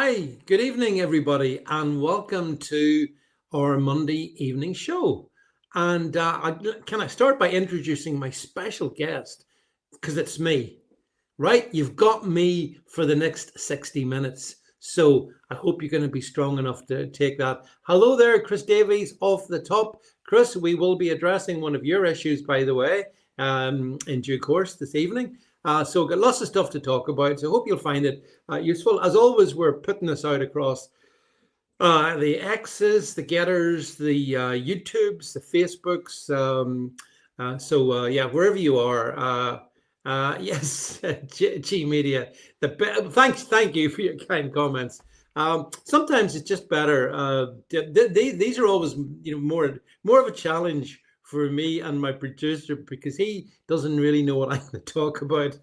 Hi, good evening, everybody, and welcome to our Monday evening show. And can I start by introducing my special guest? Because it's me, right? You've got me for the next 60 minutes. So I hope you're going to be strong enough to take that. Hello there, Chris Davies off the top. Chris, we will be addressing one of your issues, by the way, in due course this evening. So got lots of stuff to talk about. So hope you'll find it useful. As always, we're putting this out across the X's, the Getters, the YouTubes, the Facebooks. Yeah, wherever you are. Yes, G Media. Thank you for your kind comments. Sometimes it's just better. These are always, more of a challenge for me and my producer because he doesn't really know what I'm going to talk about.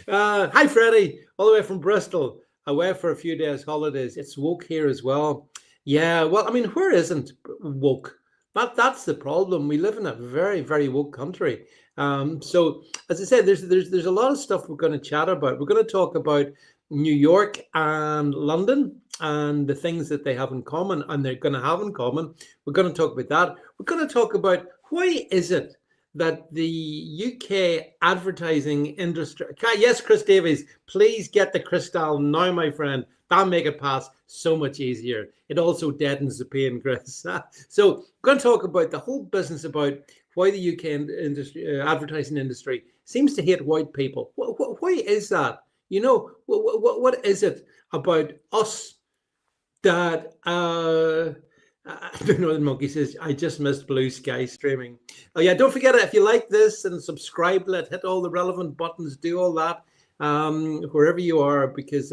Hi, Freddie, all the way from Bristol, away for a few days holidays. It's woke here as well. Yeah, well, I mean, where isn't woke? That's the problem. We live in a very, very woke country. So, as I said, there's a lot of stuff we're going to chat about. We're going to talk about New York and London and the things that they have in common and they're going to have in common. We're going to talk about that. We're going to talk about why is it that the UK advertising industry... Yes, Chris Davies, please get the crystal now, my friend. That'll make it pass so much easier. It also deadens the pain, Chris. So we're going to talk about the whole business about why the UK industry, advertising industry seems to hate white people. Why is that? What is it about us that... The Northern Monkey says, I just missed Blue Sky streaming. Oh, yeah, don't forget it. If you like this and subscribe, hit all the relevant buttons, do all that wherever you are, because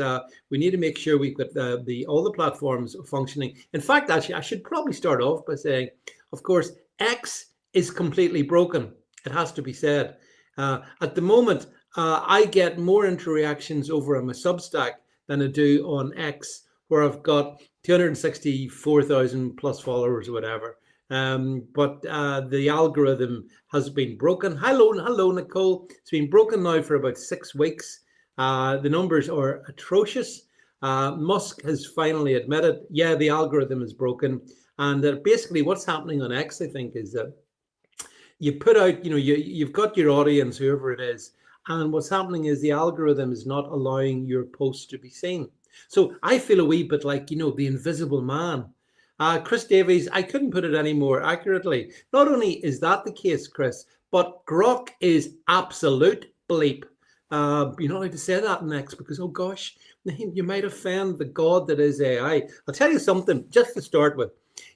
we need to make sure we've got all the platforms functioning. In fact, actually, I should probably start off by saying, of course, X is completely broken. It has to be said. At the moment, I get more interactions over on my Substack than I do on X, where I've got 264,000 plus followers or whatever. But the algorithm has been broken. Hello, Nicole. It's been broken now for about 6 weeks. The numbers are atrocious. Musk has finally admitted, yeah, the algorithm is broken. And basically what's happening on X, I think, is that you put out, you've got your audience, whoever it is. And what's happening is the algorithm is not allowing your posts to be seen. So I feel a wee bit like, the invisible man. Chris Davies, I couldn't put it any more accurately. Not only is that the case, Chris, but Grok is absolute bleep. You're not allowed to say that next because, oh gosh, you might offend the god that is AI. I'll tell you something, just to start with.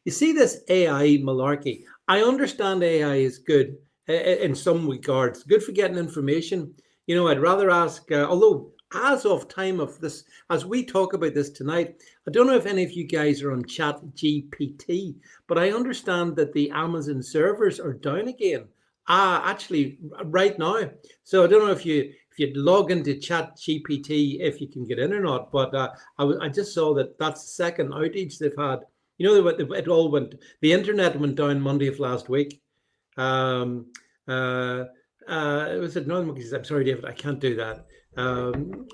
You see this AI malarkey. I understand AI is good in some regards, good for getting information. I'd rather ask, although as of time of this, as we talk about this tonight, I don't know if any of you guys are on Chat GPT, but I understand that the Amazon servers are down again. Actually, right now. So I don't know if you'd log into Chat GPT if you can get in or not. But I just saw that that's the second outage they've had. It all went. The internet went down Monday of last week. It was at Northern Monkeys. I'm sorry, David, I can't do that. I'm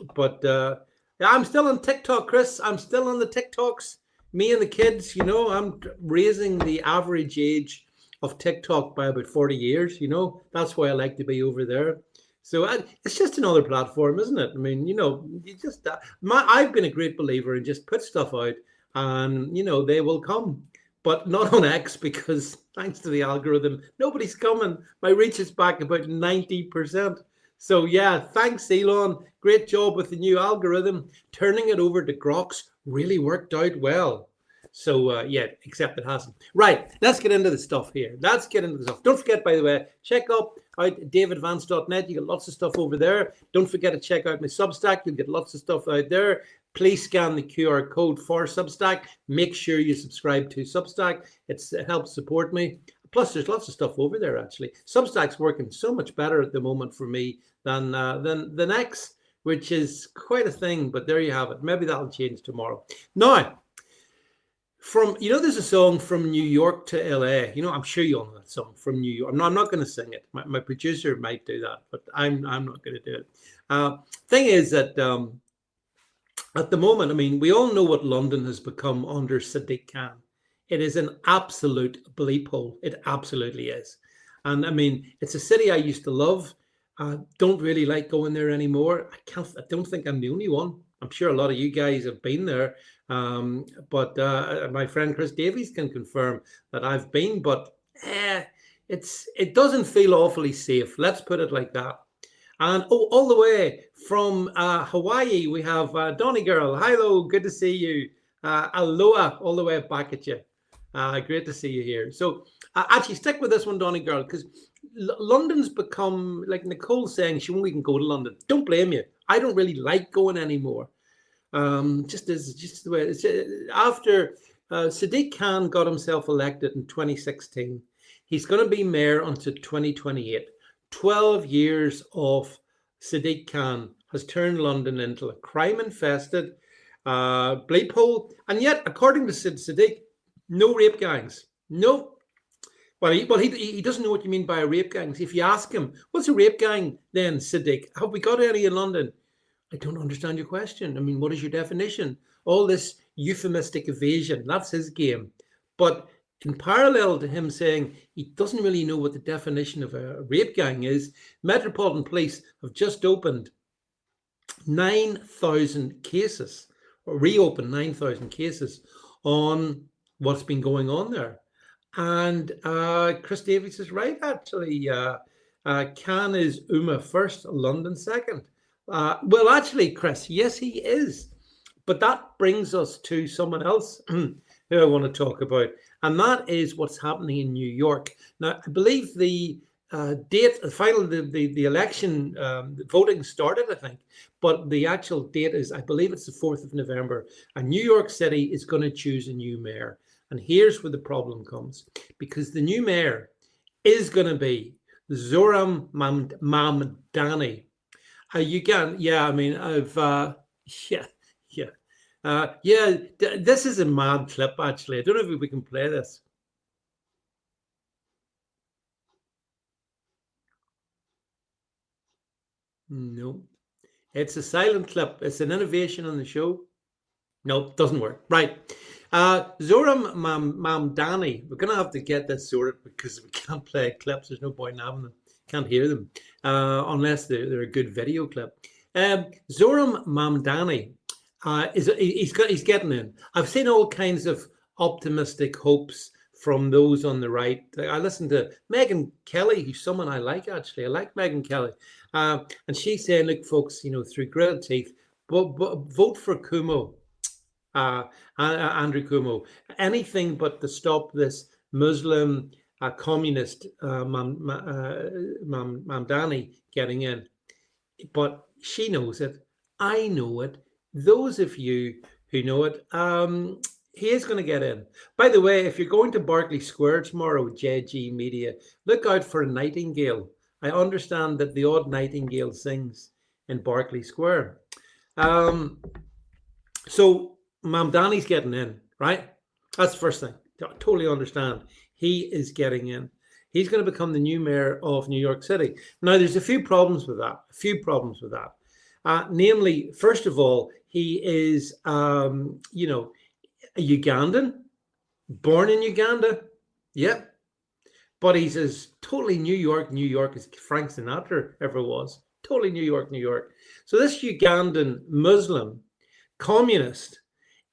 still on TikTok, Chris. I'm still on the TikToks. Me and the kids, I'm raising the average age of TikTok by about 40 years. That's why I like to be over there. So it's just another platform, isn't it? I mean, I've been a great believer in just put stuff out and, they will come. But not on X because thanks to the algorithm, nobody's coming. My reach is back about 90%. So yeah, thanks Elon. Great job with the new algorithm. Turning it over to Groks really worked out well. So yeah, except it hasn't. Right, let's get into the stuff here. Don't forget, by the way, check out davidvance.net. You get lots of stuff over there. Don't forget to check out my Substack. You'll get lots of stuff out there. Please scan the QR code for Substack. Make sure you subscribe to Substack. It helps support me. Plus, there's lots of stuff over there, actually. Substack's working so much better at the moment for me than X, which is quite a thing. But there you have it. Maybe that'll change tomorrow. Now, there's a song From New York to LA. I'm sure you all know that song, From New York. I'm not going to sing it. My producer might do that, but I'm not going to do it. Thing is that... at the moment, I mean, we all know what London has become under Sadiq Khan. It is an absolute bleep hole. It absolutely is. And I mean, it's a city I used to love. Don't really like going there anymore. I don't think I'm the only one. I'm sure a lot of you guys have been there. But my friend Chris Davies can confirm that I've been, but it doesn't feel awfully safe. Let's put it like that. And all the way from Hawaii, we have Donny Girl. Hello, good to see you. Aloha, all the way back at you. Great to see you here. So actually, stick with this one, Donny Girl, because London's become, like Nicole's saying, she won't even go to London. Don't blame you. I don't really like going anymore. Just the way it's after Sadiq Khan got himself elected in 2016. He's going to be mayor until 2028. 12 years of Sadiq Khan has turned London into a crime-infested bleep hole. And yet, according to Sadiq, no rape gangs. No. Well, he doesn't know what you mean by a rape gang. If you ask him, what's a rape gang then, Sadiq? Have we got any in London? I don't understand your question. I mean, what is your definition? All this euphemistic evasion, that's his game. But in parallel to him saying he doesn't really know what the definition of a rape gang is, Metropolitan Police have just opened 9,000 cases, or reopened 9,000 cases on what's been going on there. And Chris Davies is right, actually. Cannes is Uma first, London second. Well, actually, Chris, yes, he is. But that brings us to someone else who I want to talk about, and that is what's happening in New York. Now, I believe the date, the election, the voting started, I think, but the actual date is, I believe it's the 4th of November, and New York City is going to choose a new mayor. And here's where the problem comes, because the new mayor is going to be Zohran Mamdani. You can, yeah, I mean, this is a mad clip, actually. I don't know if we can play this. No, it's a silent clip. It's an innovation on the show. No, doesn't work. Right. Zohran Mamdani. We're going to have to get this sorted because we can't play clips. There's no point in having them. Can't hear them unless they're a good video clip. Zohran Mamdani he's getting in. I've seen all kinds of optimistic hopes from those on the right. I listened to Megyn Kelly, who's someone I like, actually. I like Megyn Kelly. And she's saying, look, folks, through gritted teeth, vote for Cuomo. Andrew Cuomo, anything but to stop this Muslim communist Mamdani getting in. But she knows it. I know it. Those of you who know it, he is going to get in. By the way, if you're going to Berkeley Square tomorrow, JG Media, look out for a nightingale. I understand that the odd nightingale sings in Berkeley Square. So Mamdani's getting in, right? That's the first thing. I totally understand. He is getting in. He's going to become the new mayor of New York City. Now, there's a few problems with that. Namely, first of all, he is, a Ugandan, born in Uganda. Yep. But he's as totally New York as Frank Sinatra ever was. Totally New York. So this Ugandan Muslim communist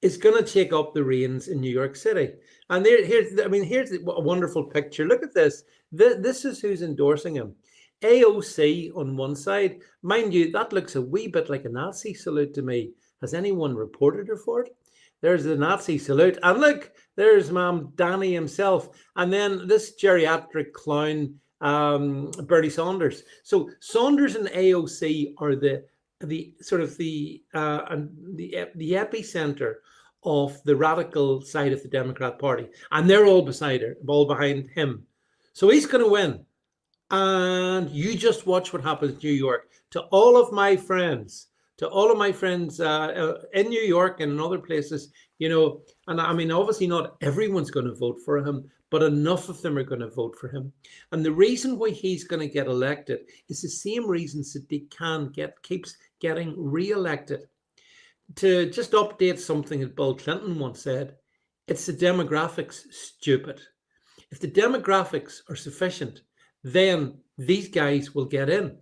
is going to take up the reins in New York City. And here's a wonderful picture. Look at this. This is who's endorsing him. AOC on one side. Mind you, that looks a wee bit like a Nazi salute to me. Has anyone reported her for it? There's the Nazi salute. And look, there's Mamdani himself. And then this geriatric clown, Bernie Sanders. So Sanders and AOC are the epicenter of the radical side of the Democrat Party, and they're all behind him. So he's going to win, and you just watch what happens in New York. To all of my friends in New York and in other places, and I mean, obviously not everyone's going to vote for him, but enough of them are going to vote for him. And the reason why he's going to get elected is the same reason Sadiq Khan keeps getting re-elected. to just update something that Bill Clinton once said, it's the demographics, stupid. If the demographics are sufficient, then these guys will get in.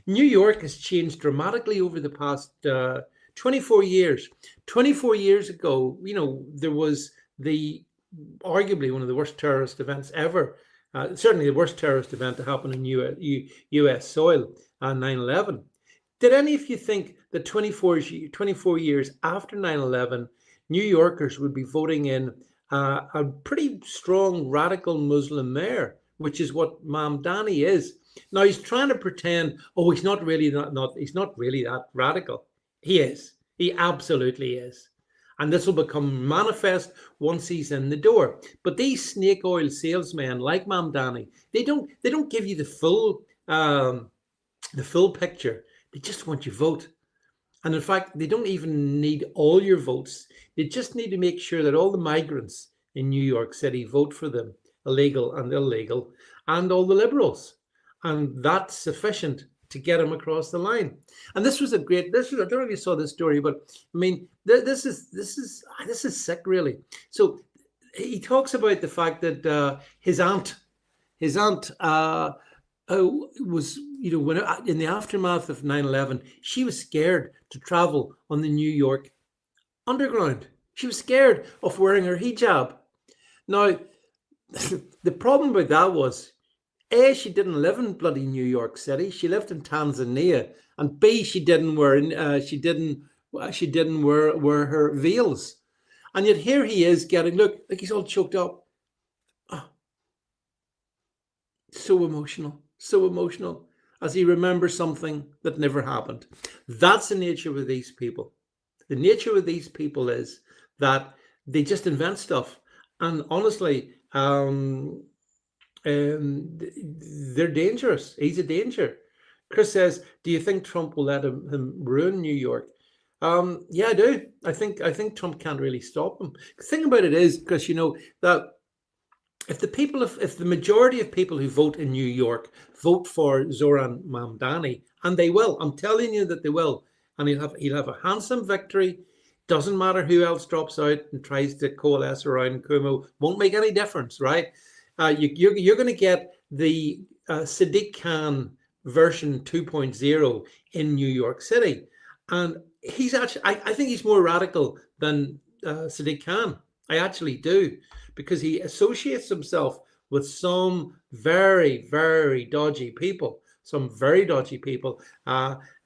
New York has changed dramatically over the past 24 years. 24 years ago, there was the arguably one of the worst terrorist events ever. Certainly the worst terrorist event to happen in US soil on 9/11. Did any of you think that 24 years after 9/11, New Yorkers would be voting in a pretty strong radical Muslim mayor, which is what Mamdani is? Now he's trying to pretend, oh, he's not really he's not really that radical. He is. He absolutely is. And this will become manifest once he's in the door. But these snake oil salesmen like Mamdani, they don't give you the full picture. They just want your vote. And in fact, they don't even need all your votes. They just need to make sure that all the migrants in New York City vote for them, illegal and illegal, and all the liberals. And that's sufficient to get him across the line. And this was I don't know if you saw this story, but I mean, this is sick, really. So he talks about the fact that his aunt was, when in the aftermath of 9/11, she was scared to travel on the New York Underground. She was scared of wearing her hijab. Now, the problem with that was, A, she didn't live in bloody New York City. She lived in Tanzania, and B, she didn't wear her veils. And yet here he is look, like he's all choked up. Oh, so emotional as he remembers something that never happened. That's the nature of these people. The nature of these people is that they just invent stuff. And honestly, they're dangerous. He's a danger. Chris says, do you think Trump will let him ruin New York? Yeah, I do. I think Trump can't really stop him. The thing about it is, because that if the majority of people who vote in New York vote for Zoran Mamdani, and they will, I'm telling you that they will, and he'll have a handsome victory. Doesn't matter who else drops out and tries to coalesce around Cuomo. Won't make any difference, right? You're going to get the Sadiq Khan version 2.0 in New York City. And he's actually, I think he's more radical than Sadiq Khan. I actually do, because he associates himself with some very, very dodgy people. And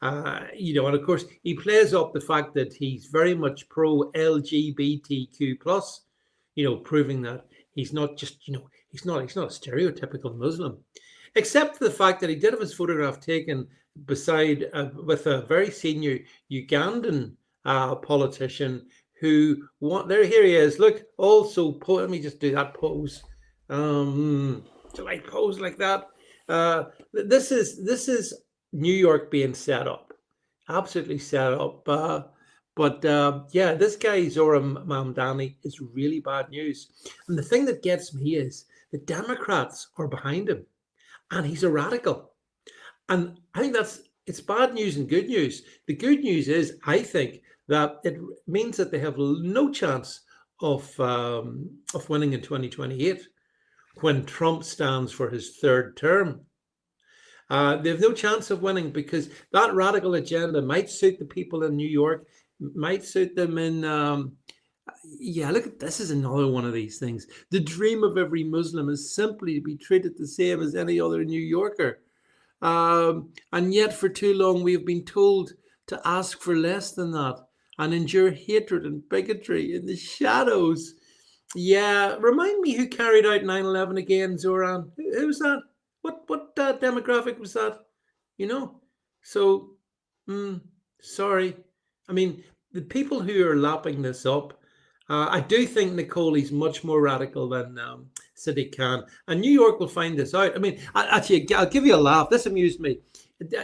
of course, he plays up the fact that he's very much pro LGBTQ plus, proving that he's not just, he's not a stereotypical Muslim, except for the fact that he did have his photograph taken beside with a very senior Ugandan politician who here he is. Look, also, let me just do that pose. Do I pose like that? This is New York being set up, absolutely set up. Yeah, this guy Zoran Mamdani is really bad news. And the thing that gets me is the Democrats are behind him, and he's a radical. And I think it's bad news and good news. The good news is, I think, that it means that they have no chance of winning in 2028 when Trump stands for his third term. They have no chance of winning because that radical agenda might suit the people in New York, might suit them in. Look, this is another one of these things. The dream of every Muslim is simply to be treated the same as any other New Yorker. And yet for too long we have been told to ask for less than that and endure hatred and bigotry in the shadows. Yeah, remind me who carried out 9/11 again, Zoran? Who was that? What demographic was that? So, sorry. I mean, the people who are lapping this up, I do think Nicole is much more radical than Sadiq Khan. And New York will find this out. I mean, actually, I'll give you a laugh. This amused me.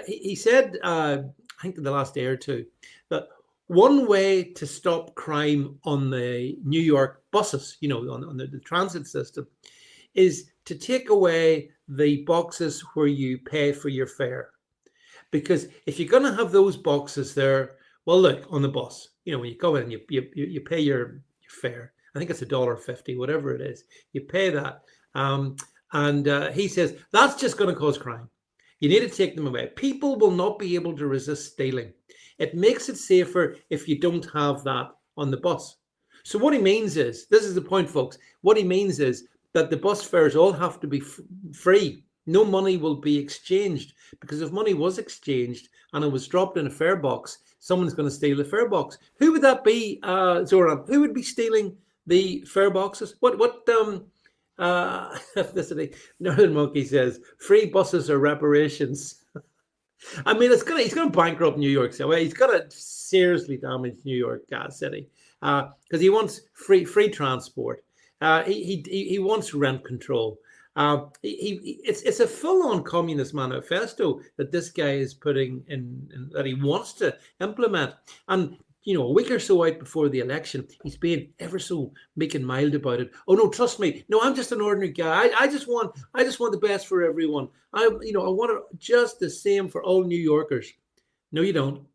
He said, I think in the last day or two, that one way to stop crime on the New York buses, on the transit system, is to take away the boxes where you pay for your fare. Because if you're going to have those boxes there, Well, look, on the bus, when you go in, you pay your fare. I think it's $1.50, whatever it is. You pay that, um, and he says that's just going to cause crime. You need to take them away. People will not be able to resist stealing. It makes it safer if you don't have that on the bus. So what he means is, this is the point, folks. What he means is that the bus fares all have to be free. No money will be exchanged, because if money was exchanged and it was dropped in a fare box, someone's going to steal the fare box. Who would that be, Zoran? Who would be stealing the fare boxes? What ethnicity? Northern Monkey says free buses or reparations. I mean, he's gonna bankrupt New York City. He's gonna seriously damage New York City because he wants free transport. He wants rent control. It's a full-on communist manifesto that this guy is putting in that he wants to implement. And a week or so out before the election, he's being ever so meek and mild about it. Oh no, trust me. No, I'm just an ordinary guy. I just want the best for everyone. I want it just the same for all New Yorkers. No, you don't.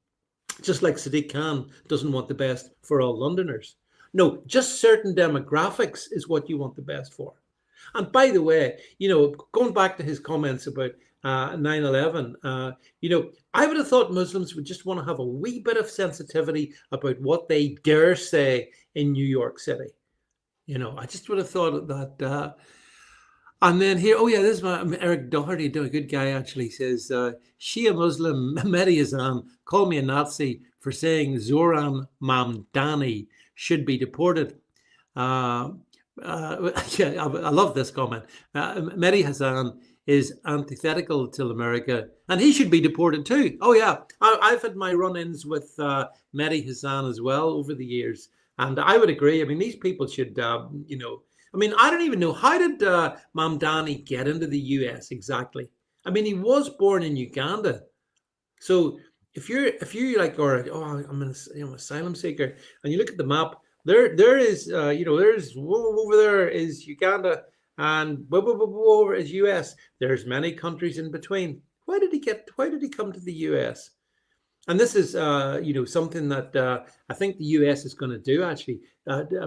Just like Sadiq Khan doesn't want the best for all Londoners. No, just certain demographics is what you want the best for. And by the way, going back to his comments about 9/11, I would have thought Muslims would just want to have a wee bit of sensitivity about what they dare say in New York City. I just would have thought that. And then here, oh yeah, this is Eric Doherty, a good guy actually, says, Shia Muslim Mehdi Hassan called me a Nazi for saying Zoran Mamdani should be deported. Yeah, I love this comment. Mehdi Hassan is antithetical to America, and he should be deported too. Oh yeah, I've had my run-ins with Mehdi Hassan as well over the years, and I would agree. I mean, these people should, I mean, I don't even know, how did Mamdani get into the US exactly? I mean, he was born in Uganda, so if you're like, I'm an asylum seeker, and you look at the map. There is, there's over there is Uganda, and over is US. There's many countries in between. Why did he come to the US? And this is, something that I think the US is going to do. Actually,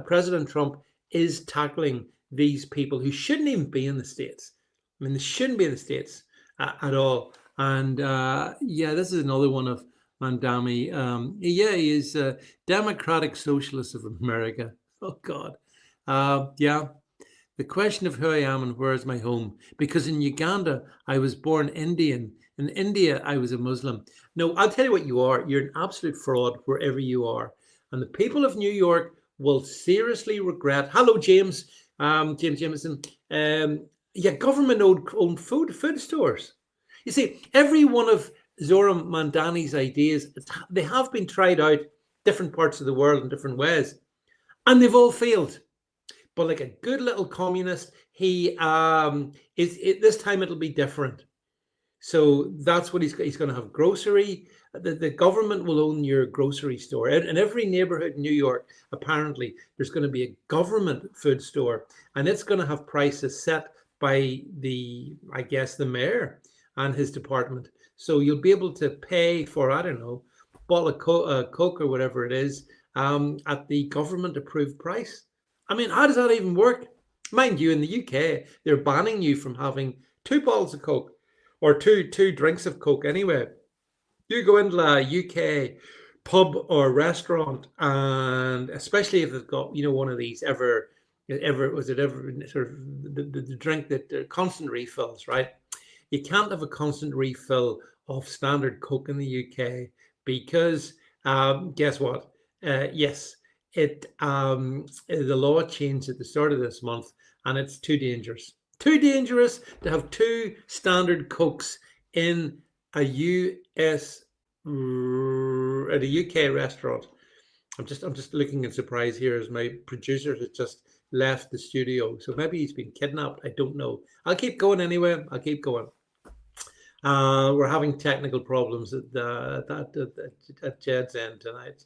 President Trump is tackling these people who shouldn't even be in the States. I mean, they shouldn't be in the States at all. And this is another one of Mandami. He is Democratic Socialist of America. Oh, God. The question of who I am and where is my home. Because in Uganda, I was born Indian. In India, I was a Muslim. No, I'll tell you what you are. You're an absolute fraud wherever you are. And the people of New York will seriously regret. Hello, James. James Jameson. Government-owned food stores. You see, every one of Zoran Mandani's ideas, they have been tried out different parts of the world in different ways, and they've all failed. But like a good little communist, he this time it'll be different. So that's what he's going to have. Grocery. The government will own your grocery store. In every neighborhood in New York, apparently, there's going to be a government food store, and it's going to have prices set by the mayor and his department. So you'll be able to pay for, I don't know, a bottle of Coke or whatever it is at the government-approved price. I mean, how does that even work? Mind you, in the UK, they're banning you from having 2 bottles of Coke or two drinks of Coke anyway. You go into a UK pub or restaurant, and especially if it's got, one of these ever sort of the drink that constant refills, right? You can't have a constant refill of standard Coke in the UK because guess what? Yes, the law changed at the start of this month, and it's too dangerous. Too dangerous to have 2 standard Cokes in a UK restaurant. I'm just looking in surprise here as my producer has just left the studio. So maybe he's been kidnapped. I don't know. I'll keep going anyway. I'll keep going. We're having technical problems at Jed's end tonight.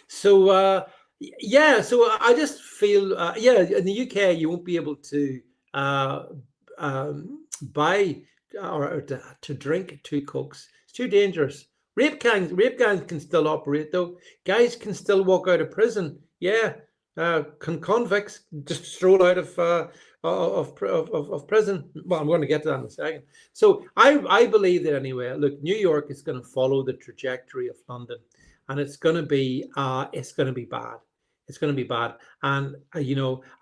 So I just feel, in the UK, you won't be able to buy or to drink 2 Cokes. It's too dangerous. Rape gangs can still operate though. Guys can still walk out of prison. Yeah, convicts just stroll out of prison. Well, I'm going to get to that in a second. So I believe that anyway. Look, New York is going to follow the trajectory of London, and it's going to be bad. It's going to be bad, and I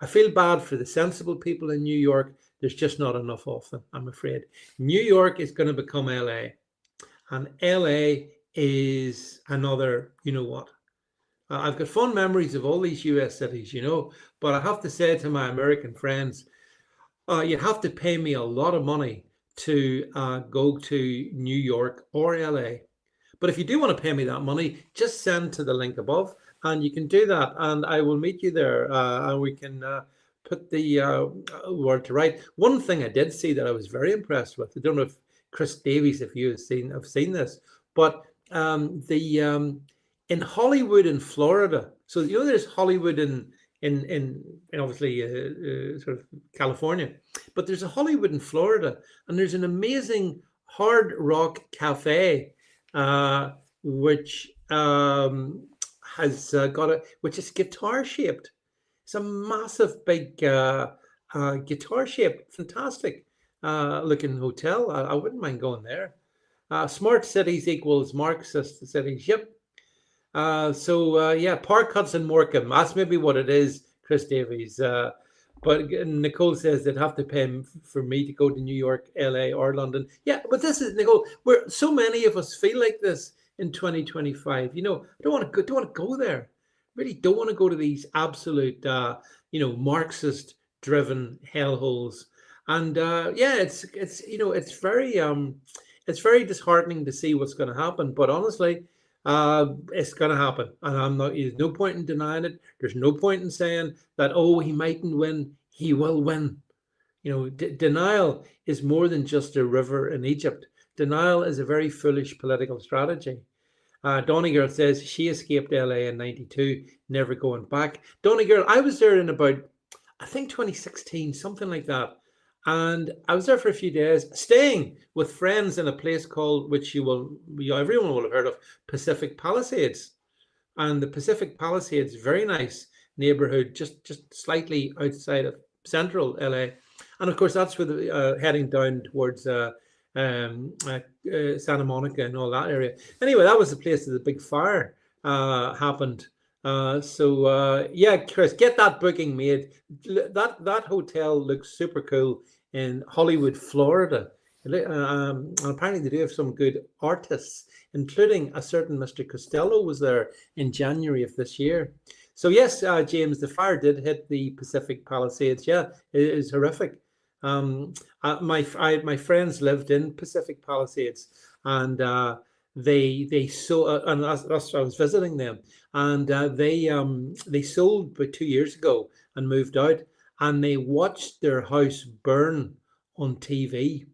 feel bad for the sensible people in New York. There's just not enough of them, I'm afraid. New York is going to become LA. And LA is another, you know what? I've got fond memories of all these US cities, but I have to say to my American friends, you have to pay me a lot of money to go to New York or LA. But if you do want to pay me that money, just send to the link above and you can do that. And I will meet you there and we can put the word to right. One thing I did see that I was very impressed with, I don't know if Chris Davies, if you have seen this, but in Hollywood in Florida. So there's Hollywood in obviously sort of California, but there's a Hollywood in Florida, and there's an amazing hard rock cafe, which has which is guitar shaped. It's a massive big guitar shaped, fantastic looking hotel. I wouldn't mind going there. Smart cities equals Marxist cities. Yep. Yeah, Park Hudson Morecambe. That's maybe what it is, Chris Davies. But Nicole says they'd have to pay for me to go to New York, LA, or London. Yeah, but this is, Nicole, where so many of us feel like this in 2025. I don't want to go there. Really don't want to go to these absolute, Marxist-driven hellholes. And it's very disheartening to see what's going to happen. But honestly, it's going to happen, and there's no point in denying it. There's no point in saying that, oh, he mightn't win. He will win. Denial is more than just a river in Egypt. Denial is a very foolish political strategy. Donny Girl says she escaped LA in '92, never going back. Donny Girl, I was there in about, I think 2016, something like that. And I was there for a few days, staying with friends in a place called, which everyone will have heard of, Pacific Palisades. And the Pacific Palisades, very nice neighborhood, just slightly outside of central LA. And of course, that's where heading down towards Santa Monica and all that area. Anyway, that was the place that the big fire happened. Chris, get that booking made. That hotel looks super cool in Hollywood, Florida. And apparently they do have some good artists, including a certain Mr. Costello was there in January of this year. So yes, James, the fire did hit the Pacific Palisades. Yeah, it is horrific. My friends lived in Pacific Palisades, and they sold, and that's I was visiting them, and they sold about 2 years ago and moved out, and they watched their house burn on TV.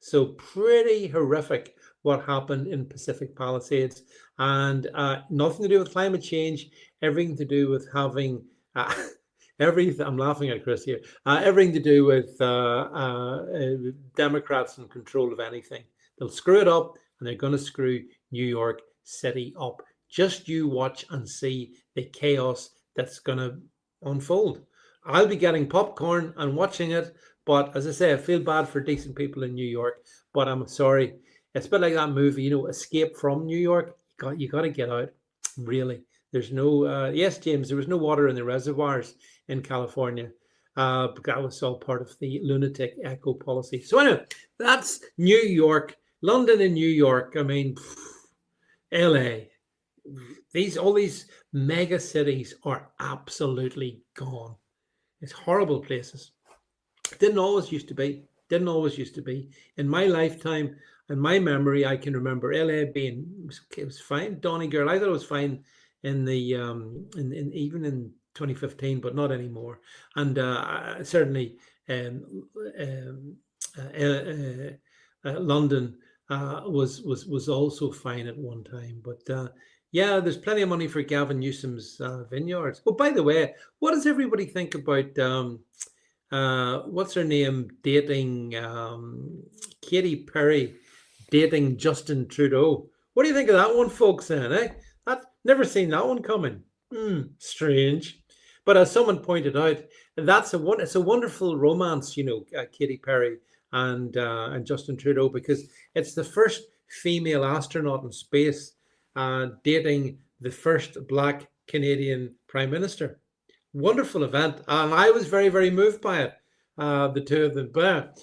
So pretty horrific what happened in Pacific Palisades, and nothing to do with climate change, everything to do with having everything. I'm laughing at Chris here. Everything to do with Democrats in control of anything. They'll screw it up, and they're going to screw New York City up. Just you watch and see the chaos that's going to unfold. I'll be getting popcorn and watching it, but as I say, I feel bad for decent people in New York, but I'm sorry. It's a bit like that movie, Escape from New York. You got to get out, really. There's no, yes, James, there was no water in the reservoirs in California. But that was all part of the lunatic eco policy. So anyway, that's New York, London and New York. I mean, LA. All these mega cities are absolutely gone. It's horrible places. Didn't always used to be. In my lifetime, in my memory, I can remember LA being, it was fine. Donny Girl, I thought it was fine in the even in 2015, but not anymore. And certainly London was also fine at one time. But yeah, there's plenty of money for Gavin Newsom's vineyards. Oh, by the way, what does everybody think about what's her name dating Katy Perry dating Justin Trudeau? What do you think of that one, folks? Then, eh? That never seen that one coming. Strange. But as someone pointed out, it's a wonderful romance, Katy Perry and Justin Trudeau, because it's the first female astronaut in space dating the first Black Canadian Prime Minister. Wonderful event, and I was very, very moved by it. The two of them, but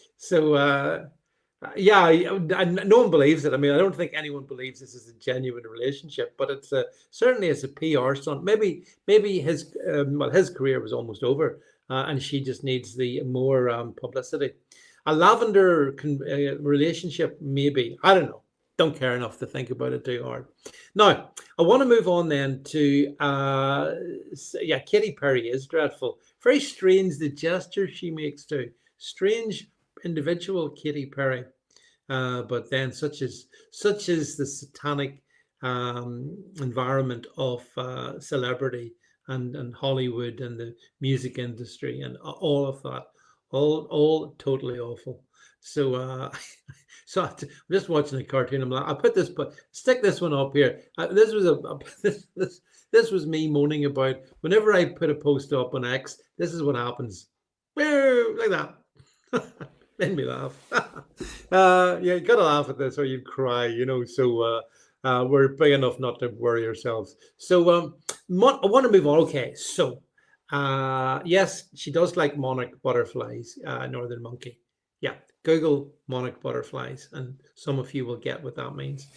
yeah, no one believes it. I mean, I don't think anyone believes this is a genuine relationship, but certainly it's a PR stunt. Maybe his career was almost over, and she just needs the more publicity. A lavender relationship, maybe. I don't know. Don't care enough to think about it too hard. Now, I want to move on then to Katy Perry is dreadful. Very strange the gesture she makes too. Strange individual, Katy Perry. But then such is the satanic environment of celebrity and Hollywood and the music industry and all of that, all totally awful. So so I'm just watching a cartoon. I'm like, stick this one up here. This was this was me moaning about whenever I put a post up on X. This is what happens, like that. Made me laugh. Yeah, you gotta laugh at this or you'd cry, So we're big enough not to worry ourselves. So I want to move on. Okay, so yes, she does like monarch butterflies, northern monkey. Yeah, Google monarch butterflies, and some of you will get what that means.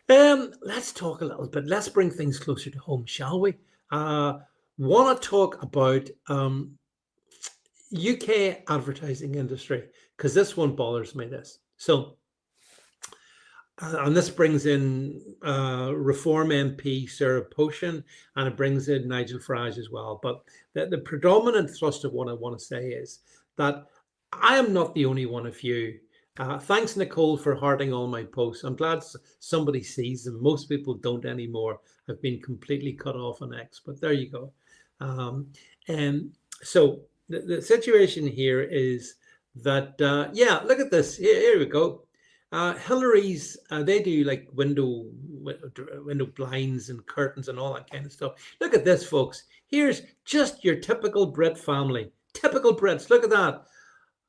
Let's talk a little bit. Let's bring things closer to home, shall we? Want to talk about UK advertising industry, because this one bothers me. So, and this brings in Reform MP Sarah Potion, and it brings in Nigel Farage as well. But the predominant thrust of what I want to say is that I am not the only one of you. Thanks, Nicole, for hearting all my posts. I'm glad somebody sees them. Most people don't anymore. I've been completely cut off on X, but there you go. And so the situation here is that, look at this. Here we go. Hillary's, they do like window blinds and curtains and all that kind of stuff. Look at this, folks. Here's just your typical Brit family. Typical Brits. Look at that.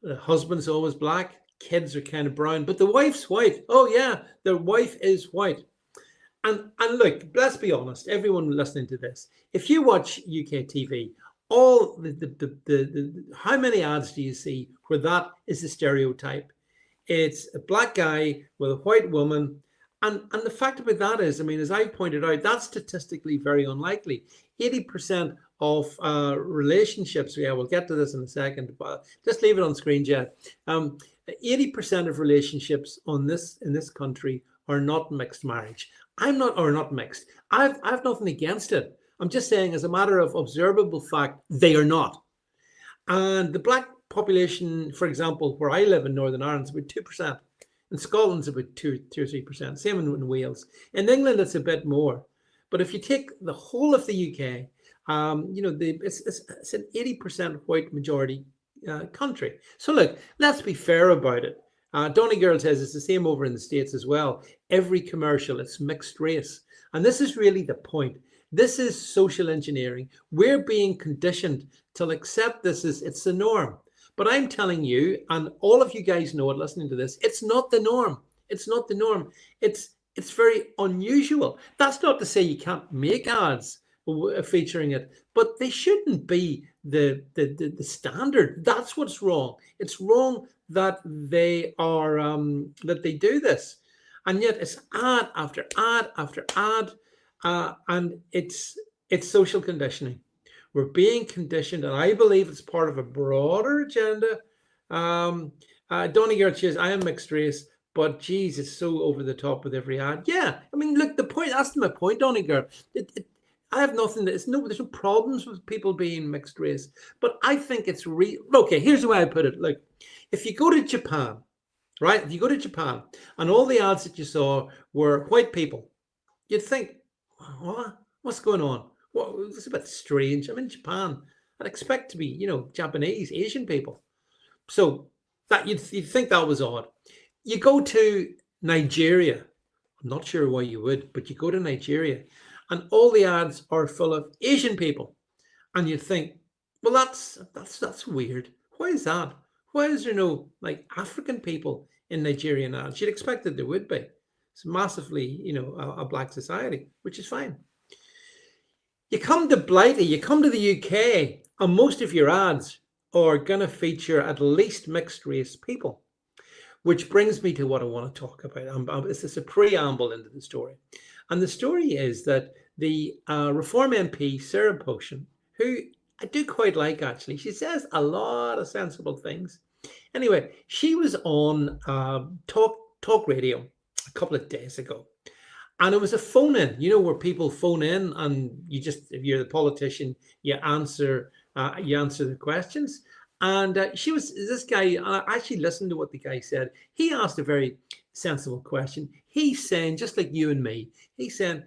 The husband's always black. Kids are kind of brown, but the wife's white. Oh yeah, the wife is white. And look, let's be honest, everyone listening to this, if you watch UK TV, all the how many ads do you see where that is the stereotype? It's a black guy with a white woman. And the fact about that is, I mean, as I pointed out, that's statistically very unlikely. 80% of relationships, yeah, we'll get to this in a second, but just leave it on screen, Jet. 80% of relationships in this country are not mixed marriage. Not mixed. I've nothing against it. I'm just saying, as a matter of observable fact, they are not. And the black population, for example, where I live in Northern Ireland, is about 2%. In Scotland's about 2 or 3%. Same in Wales. In England, it's a bit more. But if you take the whole of the UK, it's an 80% white majority country. So look, let's be fair about it. Donny Girl says it's the same over in the States as well. Every commercial, it's mixed race. And this is really the point. This is social engineering. We're being conditioned to accept it's the norm. But I'm telling you, and all of you guys know it listening to this, it's not the norm. It's not the norm. It's very unusual. That's not to say you can't make ads featuring it, but they shouldn't be the standard. That's what's wrong. It's wrong that they are that they do this, and yet it's ad after ad after ad, and it's social conditioning. We're being conditioned, and I believe it's part of a broader agenda. Donny Girl says, I am mixed race, but geez, it's so over the top with every ad. Yeah, I mean, look, the point, that's my point, Donny Girl. I have nothing, there's no problems with people being mixed race, but I think it's okay, here's the way I put it. Look, if you go to Japan, right? If you go to Japan and all the ads that you saw were white people, you'd think, what's going on? Well, it's a bit strange. I'm in Japan. I'd expect to be, Japanese, Asian people. So that you'd think that was odd. You go to Nigeria, I'm not sure why you would, but you go to Nigeria and all the ads are full of Asian people. And you think, well, that's weird. Why is that? Why is there no like African people in Nigerian ads? You'd expect that there would be. It's massively, a black society, which is fine. You come to Blighty, you come to the UK, and most of your ads are going to feature at least mixed race people. Which brings me to what I want to talk about. This is a preamble into the story. And the story is that the Reform MP, Sarah Potion, who I do quite like actually, she says a lot of sensible things. Anyway, she was on talk radio a couple of days ago. And it was a phone in, where people phone in and if you're the politician, you answer the questions. And this guy, I actually listened to what the guy said. He asked a very sensible question. He's saying, just like you and me, he's saying,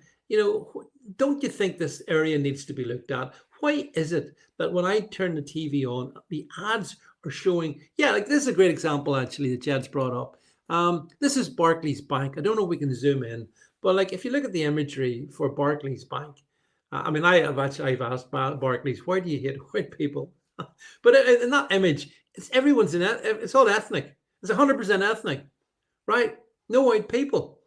don't you think this area needs to be looked at? Why is it that when I turn the TV on, the ads are showing, like this is a great example actually that Jed's brought up. This is Barclays Bank. I don't know if we can zoom in, but like if you look at the imagery for Barclays Bank, I've asked Barclays, why do you hate white people? But in that image, it's all ethnic. It's 100% ethnic, right? No white people.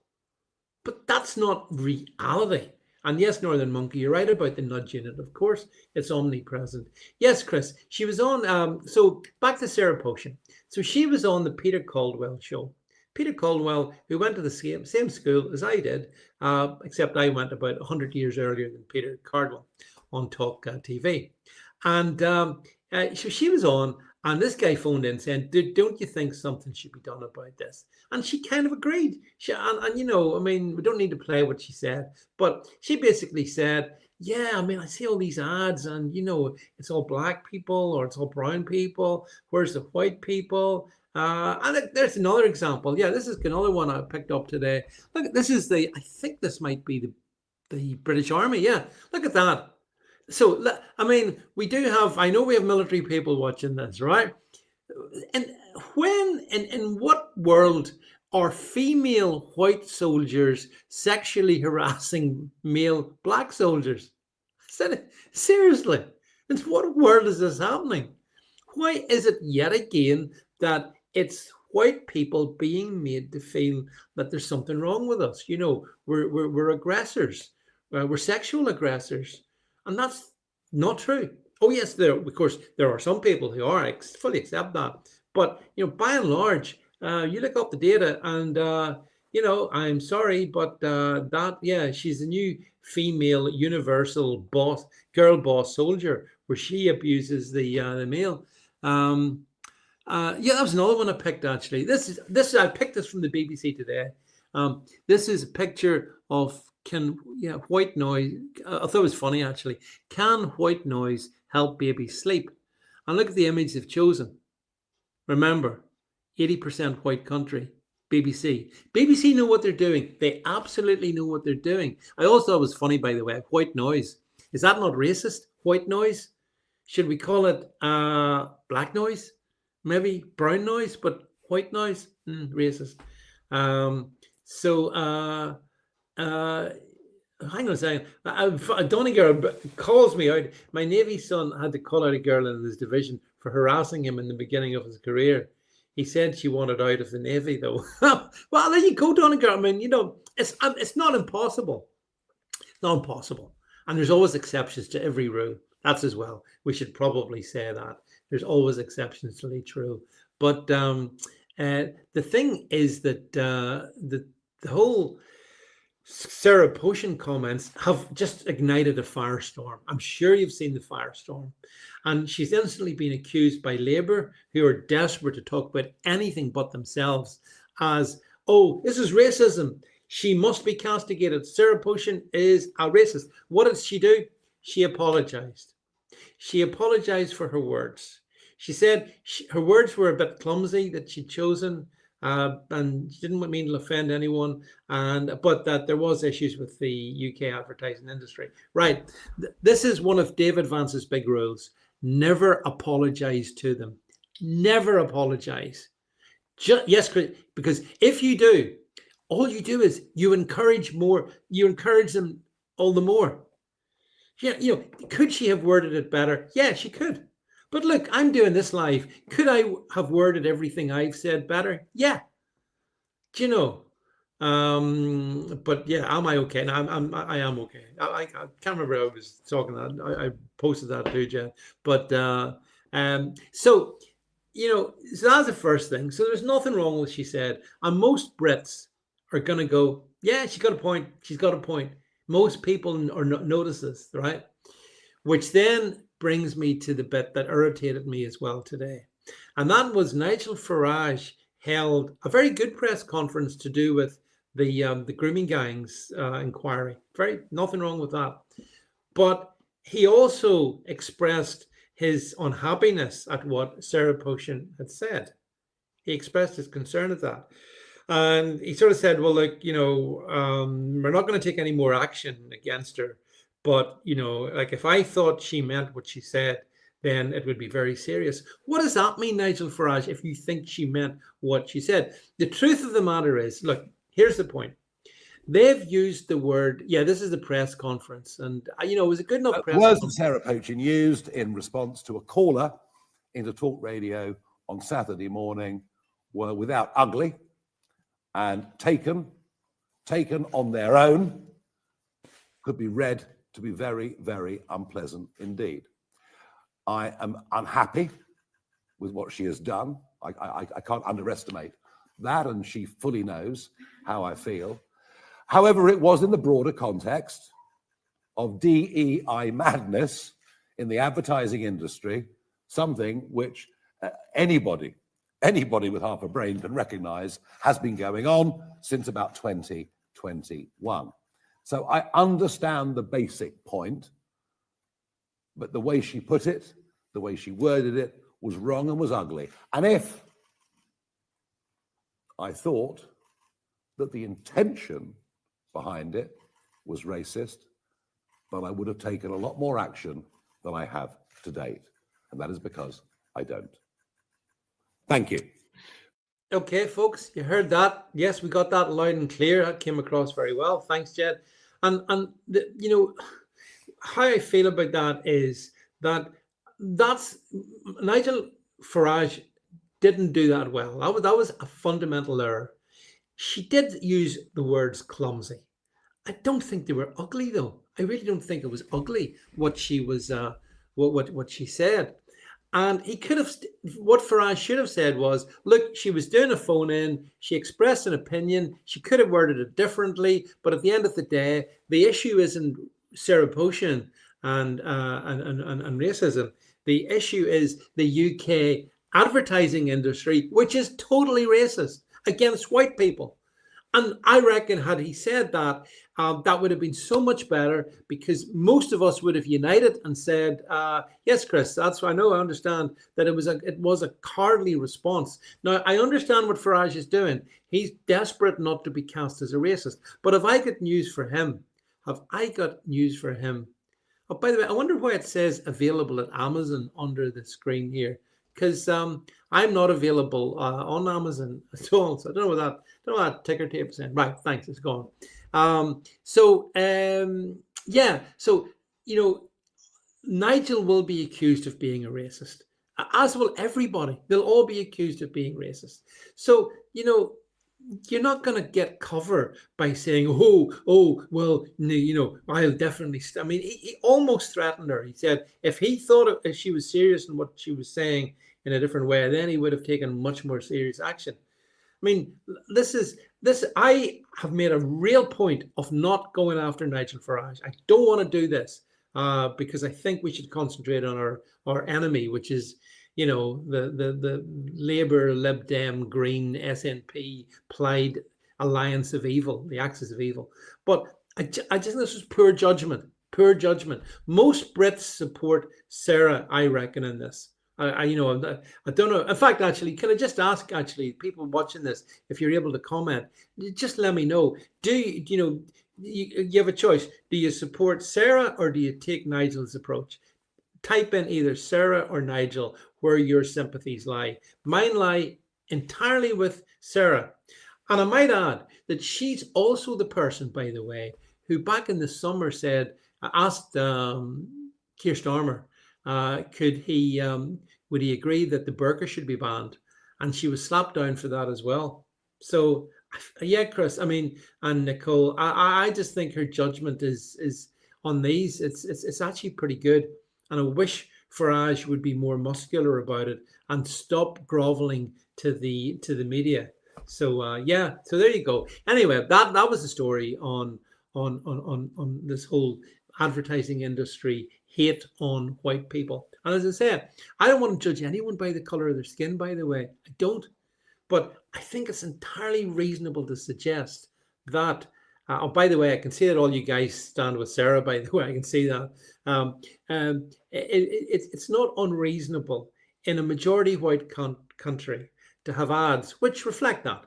But that's not reality. And yes, Northern Monkey, you're right about the nudge unit. Of course, it's omnipresent. Yes, Chris, she was on, so back to Sarah Potion. So she was on the Peter Caldwell show. Peter Caldwell, who went to the same school as I did, except I went about 100 years earlier than Peter Caldwell on Talk TV. And so she was on, and this guy phoned in saying, don't you think something should be done about this? And she kind of agreed. We don't need to play what she said, but she basically said, I see all these ads and, it's all black people or it's all brown people. Where's the white people? And there's another example. Yeah, this is another one I picked up today. Look, I think this might be the British Army. Yeah, look at that. So, we do have, I know we have military people watching this, right? And in what world are female white soldiers sexually harassing male black soldiers? I said it seriously. In what world is this happening? Why is it yet again that it's white people being made to feel that there's something wrong with us? We're aggressors. We're sexual aggressors. And that's not true. Oh, yes, there are some people who fully accept that. But, by and large, you look up the data and, I'm sorry, but she's a new female universal girl boss soldier where she abuses the male. That was another one I picked, actually. I picked this from the BBC today. This is a picture of white noise. I thought it was funny actually. Can white noise help babies sleep? And look at the image they've chosen. Remember, 80% white country. BBC know what they're doing. They absolutely know what they're doing. I also thought it was funny, by the way, white noise. Is that not racist? White noise? Should we call it black noise? Maybe brown noise, but white noise? Racist. Hang on a second. Donegal calls me out. My Navy son had to call out a girl in his division for harassing him in the beginning of his career. He said she wanted out of the Navy, though. Well, there you go, Donegal. It's not impossible. Not impossible. And there's always exceptions to every rule. That's as well. We should probably say that. There's always exceptions to each rule. But the thing is that the whole Sarah Potion comments have just ignited a firestorm. I'm sure you've seen the firestorm. And she's instantly been accused by Labour, who are desperate to talk about anything but themselves, as, oh, this is racism. She must be castigated. Sarah Potion is a racist. What did she do? She apologized. She apologized for her words. She said her words were a bit clumsy that she'd chosen, and she didn't mean to offend anyone, but that there was issues with the UK advertising industry. Right. This is one of David Vance's big rules. Never apologize to them. Never apologize. Yes, because if you do, all you do is you encourage them all the more. Yeah, could she have worded it better? Yeah, she could. But look, I'm doing this live. Could I have worded everything I've said better? Yeah. Do you know? But yeah, am I okay? No, I am okay. I can't remember I was talking that. I posted that too, Jen. But so so that's the first thing. So there's nothing wrong with what she said. And most Brits are gonna go, yeah, she's got a point. She's got a point. Most people are notice this, right? Which then brings me to the bit that irritated me as well today. And that was Nigel Farage held a very good press conference to do with the grooming gangs inquiry. Nothing wrong with that. But he also expressed his unhappiness at what Sarah Potion had said. He expressed his concern at that. And he sort of said, well, look, we're not going to take any more action against her. But, like if I thought she meant what she said, then it would be very serious. What does that mean, Nigel Farage, if you think she meant what she said? The truth of the matter is, look, here's the point. They've used the word, this is the press conference. And, it was a good enough press conference. Words that Sarah Potion used in response to a caller into talk radio on Saturday morning were without ugly and taken on their own, could be read to be very, very unpleasant indeed. I am unhappy with what she has done. I can't underestimate that, and she fully knows how I feel. However, it was in the broader context of DEI madness in the advertising industry, something which anybody with half a brain can recognize has been going on since about 2021. So I understand the basic point, but the way she put it, the way she worded it, was wrong and was ugly. And if I thought that the intention behind it was racist, then I would have taken a lot more action than I have to date. And that is because I don't. Thank you. Okay, folks, you heard that. Yes, we got that loud and clear. That came across very well. Thanks, Jed. And how I feel about that is that's Nigel Farage didn't do that well. That was a fundamental error. She did use the words clumsy. I don't think they were ugly, though. I really don't think it was ugly what she was what she said. And he could have, what Farage should have said was, look, she was doing a phone in, she expressed an opinion, she could have worded it differently, but at the end of the day, the issue isn't Sarah Potion and racism. The issue is the UK advertising industry, which is totally racist against white people. And I reckon had he said that, that would have been so much better, because most of us would have united and said, yes, Chris, that's what I know. I understand that it was a cowardly response. Now, I understand what Farage is doing. He's desperate not to be cast as a racist. But have I got news for him? Oh, by the way, I wonder why it says available at Amazon under the screen here, because I'm not available on Amazon at all. So I don't know what that ticker tape is saying. Right, thanks, it's gone. So Nigel will be accused of being a racist, as will everybody. They'll all be accused of being racist. So, you're not going to get cover by saying, well, I'll definitely. I mean, he almost threatened her. He said if he thought if she was serious in what she was saying in a different way, then he would have taken much more serious action. I mean, I have made a real point of not going after Nigel Farage. I don't want to do this because I think we should concentrate on our enemy, which is, the Labour, Lib Dem, Green, SNP, Plaid alliance of evil, the axis of evil. But I just think this was poor judgment. Most Brits support Sarah, I reckon, in this. I don't know. In fact, actually, can I just ask, people watching this, if you're able to comment, just let me know. Do you have a choice? Do you support Sarah or do you take Nigel's approach? Type in either Sarah or Nigel where your sympathies lie. Mine lie entirely with Sarah. And I might add that she's also the person, by the way, who back in the summer asked Keir Starmer, would he agree that the burqa should be banned? And she was slapped down for that as well. So yeah, Chris, I mean, and Nicole, I just think her judgment is on these. It's actually pretty good, and I wish Farage would be more muscular about it and stop groveling to the media. So yeah, so there you go. Anyway, that was the story on this whole advertising industry hate on white people. And as I said, I don't want to judge anyone by the color of their skin, by the way. I don't. But I think it's entirely reasonable to suggest that. Oh, by the way, I can see that all you guys stand with Sarah. By the way, I can see that. It's not unreasonable in a majority white country to have ads which reflect that.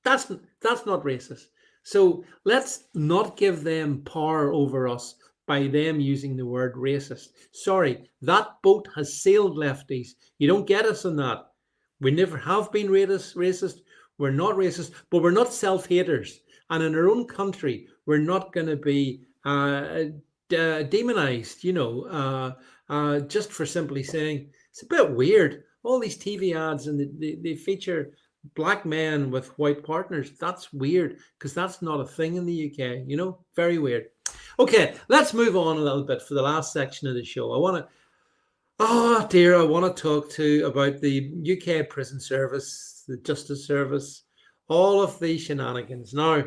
That's not racist. So let's not give them power over us by them using the word racist. Sorry, that boat has sailed, lefties. You don't get us on that. We never have been racist. We're not racist, but we're not self-haters. And in our own country, we're not going to be demonized, just for simply saying it's a bit weird. All these TV ads and they feature black men with white partners. That's weird because that's not a thing in the UK, very weird. Okay, let's move on a little bit for the last section of the show. I want to talk about the UK prison service, the justice service, all of these shenanigans. Now,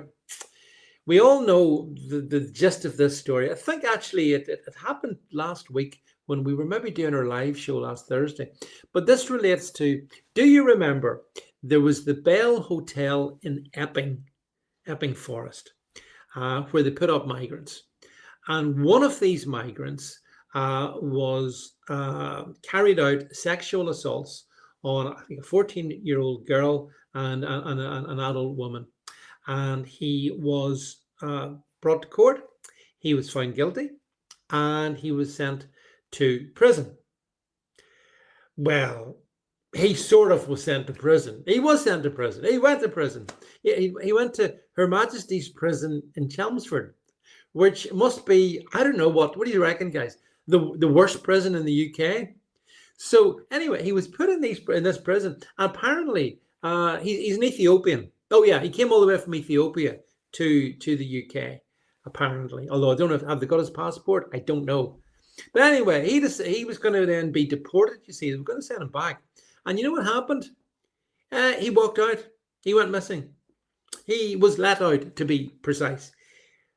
we all know the gist of this story. I think actually it happened last week when we were maybe doing our live show last Thursday. But this relates to, do you remember, there was the Bell Hotel in Epping Forest, where they put up migrants. And one of these migrants was carried out sexual assaults on, I think, a 14-year-old girl and an adult woman. And he was brought to court. He was found guilty and he was sent to prison. Well, he sort of was sent to prison. He was sent to prison. He went to prison. He went to Her Majesty's Prison in Chelmsford, which must be, I don't know, what do you reckon, guys? The worst prison in the UK? So anyway, he was put in this prison. Apparently, he's an Ethiopian. Oh yeah, he came all the way from Ethiopia to the UK, apparently. Although I don't know have they got his passport? I don't know. But anyway, he was going to then be deported. You see, they were going to send him back. And you know what happened? He walked out. He went missing. He was let out, to be precise.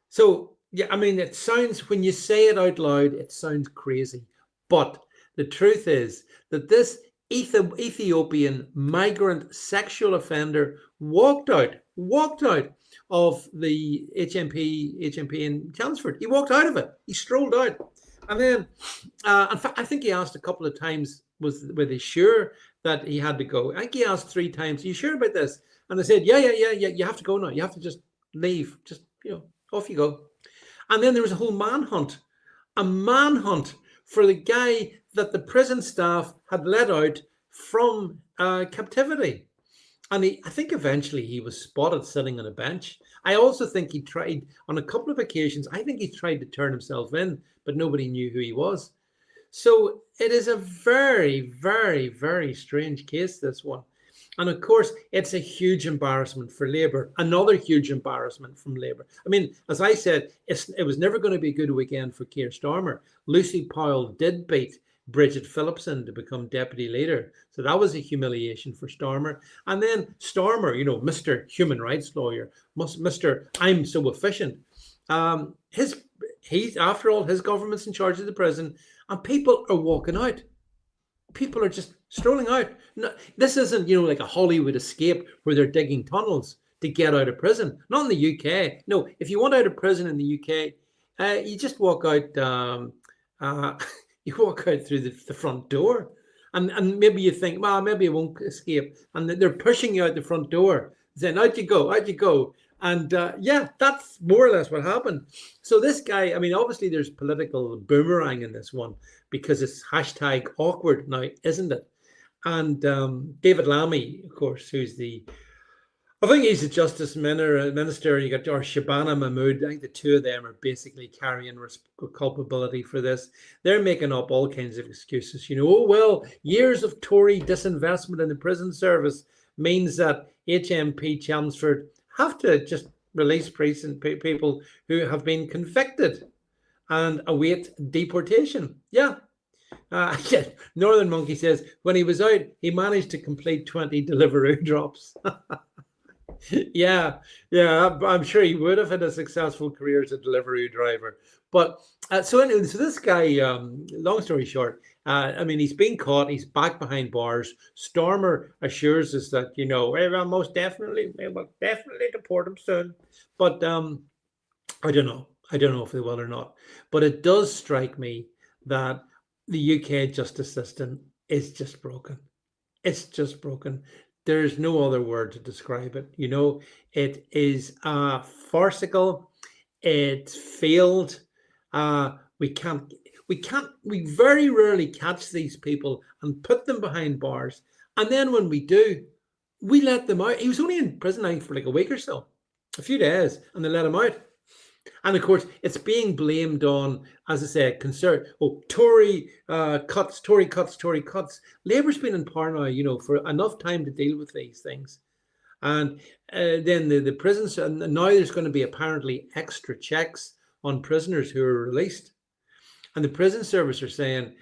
So yeah, I mean, it sounds, when you say it out loud, it sounds crazy. But the truth is that this Ethiopian migrant sexual offender walked out of the HMP in Chelmsford. He walked out of it. He strolled out. And then, in fact, I think he asked a couple of times, were they sure that he had to go? I think he asked 3 times, are you sure about this? And they said, yeah, you have to go now. You have to just leave. Just, off you go. And then there was a whole manhunt for the guy that the prison staff had let out from captivity. And I think eventually he was spotted sitting on a bench. I also think he tried, on a couple of occasions, I think he tried to turn himself in, but nobody knew who he was. So it is a very, very, very strange case, this one. And of course, it's a huge embarrassment for Labour. Another huge embarrassment from Labour. I mean, as I said, it was never going to be a good weekend for Keir Starmer. Lucy Powell did beat Bridget Phillipson to become deputy leader. So that was a humiliation for Starmer. And then Starmer, Mr. Human Rights Lawyer, Mr. I'm so efficient. He's, after all, his government's in charge of the prison, and people are walking out. People are just strolling out. No, this isn't, like a Hollywood escape where they're digging tunnels to get out of prison. Not in the UK. No, if you want out of prison in the UK, you just walk out. You walk out through the front door, and maybe you think, well, maybe I won't escape, and they're pushing you out the front door, saying, out you go. And yeah, that's more or less what happened. So this guy, I mean, obviously there's political boomerang in this one because it's #awkward now, isn't it? And David Lammy, of course, who's the I think he's a justice minister. You got or Shabana Mahmood. I think the two of them are basically carrying culpability for this. They're making up all kinds of excuses. Oh, well, years of Tory disinvestment in the prison service means that HMP Chelmsford have to just release people who have been convicted and await deportation. Yeah. Yeah. Northern Monkey says when he was out, he managed to complete 20 Deliveroo drops. Yeah, I'm sure he would have had a successful career as a delivery driver. But so anyway, so this guy, long story short, I mean, he's been caught. He's back behind bars. Starmer assures us that we will definitely deport him soon. But I don't know. I don't know if they will or not. But it does strike me that the UK justice system is just broken. It's just broken. There's no other word to describe it. It is farcical. It failed. We very rarely catch these people and put them behind bars. And then when we do, we let them out. He was only in prison, I think, for like a week or so, a few days, and they let him out. And of course, it's being blamed on, as I said, Tory cuts. Labour's been in power now, for enough time to deal with these things. And then the prisons, and now there's going to be apparently extra checks on prisoners who are released. And the prison service are saying,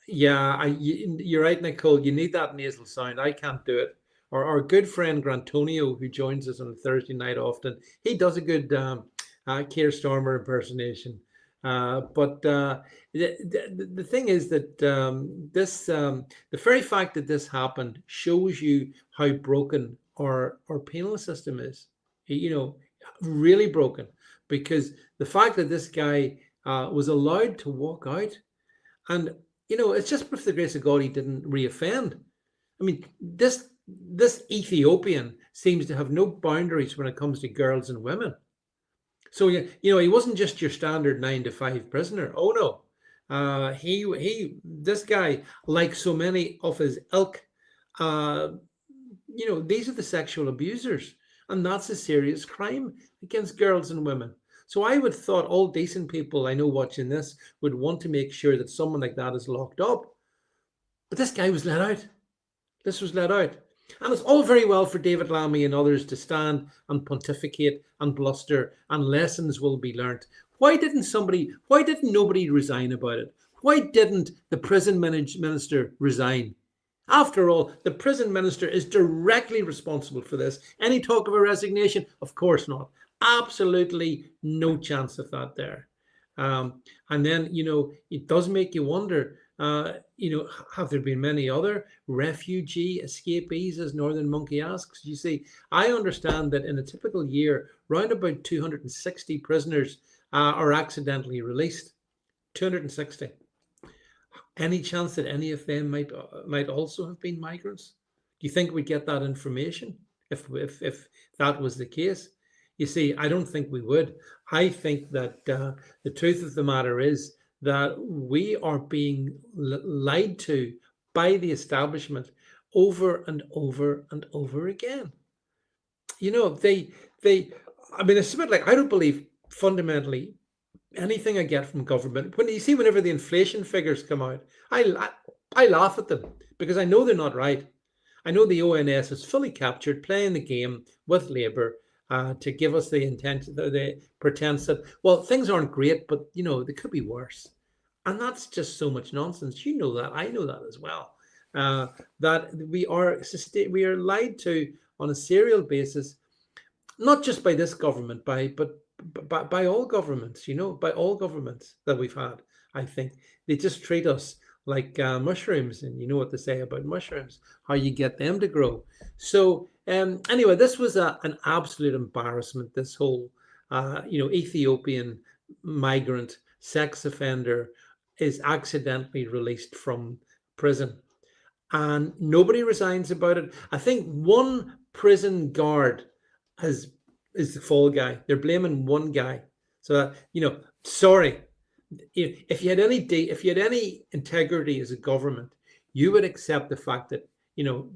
you're right, Nicole, you need that nasal sound. I can't do it. Or our good friend Grantonio, who joins us on a Thursday night often, he does a good Keir Starmer impersonation. But the thing is that the very fact that this happened shows you how broken our penal system is. Really broken, because the fact that this guy was allowed to walk out, and it's just with the grace of God he didn't reoffend. I mean, this Ethiopian seems to have no boundaries when it comes to girls and women. So he wasn't just your standard 9-to-5 prisoner. Oh no, this guy, like so many of his ilk, these are the sexual abusers, and that's a serious crime against girls and women. So I would thought all decent people I know watching this would want to make sure that someone like that is locked up. But this guy was let out. This was let out. And it's all very well for David Lammy and others to stand and pontificate and bluster, and lessons will be learnt. Why didn't nobody resign about it? Why didn't the prison minister resign? After all, the prison minister is directly responsible for this. Any talk of a resignation? Of course not. Absolutely no chance of that there. And then, it does make you wonder, have there been many other refugee escapees, as Northern Monkey asks? You see, I understand that in a typical year, round about 260 prisoners are accidentally released. 260. Any chance that any of them might also have been migrants? Do you think we'd get that information if that was the case? You see, I don't think we would. I think that the truth of the matter is that we are being lied to by the establishment over and over and over again. I mean, it's a bit like, I don't believe fundamentally anything I get from government. Whenever the inflation figures come out, I laugh at them, because I know they're not right. I know the ONS is fully captured, playing the game with Labour to give us the pretense that, well, things aren't great, but they could be worse. And that's just so much nonsense. You know that. I know that as well. That we are lied to on a serial basis, not just by this government, but by all governments. By all governments that we've had. I think they just treat us like mushrooms, and you know what they say about mushrooms, how you get them to grow. So anyway, this was an absolute embarrassment. This whole Ethiopian migrant sex offender is accidentally released from prison, and nobody resigns about it. I think one prison guard is the fall guy. They're blaming one guy. So sorry, if you had any integrity as a government, you would accept the fact that